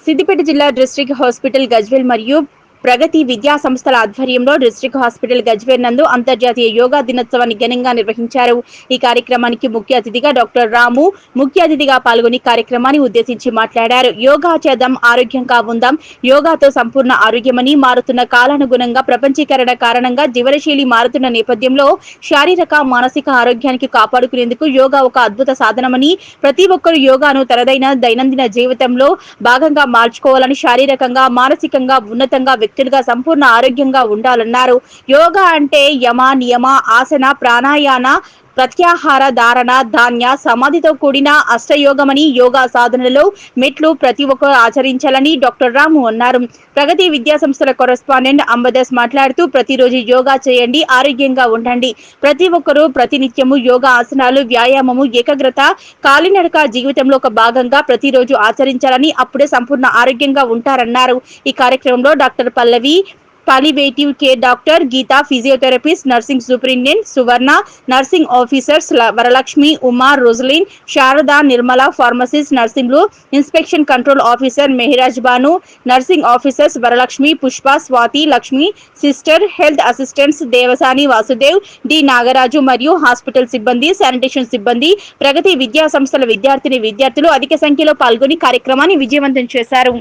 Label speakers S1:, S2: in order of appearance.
S1: సిద్దిపేట జిల్లా district hospital Gajwel మరియు ప్రగతి విద్యా సంస్థల ఆధ్వర్యంలో డిస్ట్రిక్ట్ హాస్పిటల్ గజ్వేల్ నందు అంతర్జాతీయ యోగా దినోత్సవాన్ని ఘనంగా నిర్వహించారు. ఈ కార్యక్రమానికి ముఖ్య అతిథిగా డాక్టర్ రాము ముఖ్య అతిథిగా పాల్గొని కార్యక్రమాన్ని ఉద్దేశించి మాట్లాడారు. యోగా చేద్దాం, ఆరోగ్యంగా ఉందాం. యోగాతో సంపూర్ణ ఆరోగ్యమని, మారుతున్న కాలానుగుణంగా ప్రపంచీకరణ కారణంగా జీవనశైలి మారుతున్న నేపథ్యంలో శారీరక, మానసిక ఆరోగ్యానికి కాపాడుకునేందుకు యోగా ఒక అద్భుత సాధనమని, ప్రతి ఒక్కరూ యోగాను తనదైన దైనందిన జీవితంలో భాగంగా మార్చుకోవాలని, శారీరకంగా, మానసికంగా ఉన్నతంగా వ్యక్తులుగా సంపూర్ణ ఆరోగ్యంగా ఉండాలన్నారు. యోగా అంటే యమ, నియమ, ఆసన, ప్రాణాయామ, ప్రత్యాహార, ధారణ, ధాన్య, సమాధితో కూడిన అష్టయోగమని, యోగా సాధనలో మెట్లు ప్రతి ఒక్కరు ఆచరించాలని డాక్టర్ రాము అన్నారు. ప్రగతి విద్యా సంస్థల కరెస్పాండెంట్ అంబదాస్ మాట్లాడుతూ, ప్రతిరోజు యోగా చేయండి, ఆరోగ్యంగా ఉండండి. ప్రతి ఒక్కరూ ప్రతినిత్యము యోగా ఆసనాలు, వ్యాయామము, ఏకాగ్రత, కాలినడక జీవితంలో ఒక భాగంగా ప్రతిరోజు ఆచరించాలని, అప్పుడే సంపూర్ణ ఆరోగ్యంగా ఉంటారన్నారు. ఈ కార్యక్రమంలో doctor Pallavi, palliative care doctor Geetha, physiotherapist, nursing superintendent Suvarna, nursing officers Varalakshmi, Uma, Rosalin, Sharada, Nirmala, pharmacist, నర్సింగ్లు, inspection control officer Mehraj Banu, nursing officers Varalakshmi, Pushpa, Swathi, Lakshmi, sister, health assistants Devasani, Vasudev, D Nagaraju మరియు హాస్పిటల్ సిబ్బంది, శానిటేషన్ సిబ్బంది, ప్రగతి విద్యా సంస్థల విద్యార్థిని విద్యార్థులు అధిక సంఖ్యలో పాల్గొని కార్యక్రమాన్ని విజయవంతం చేశారు.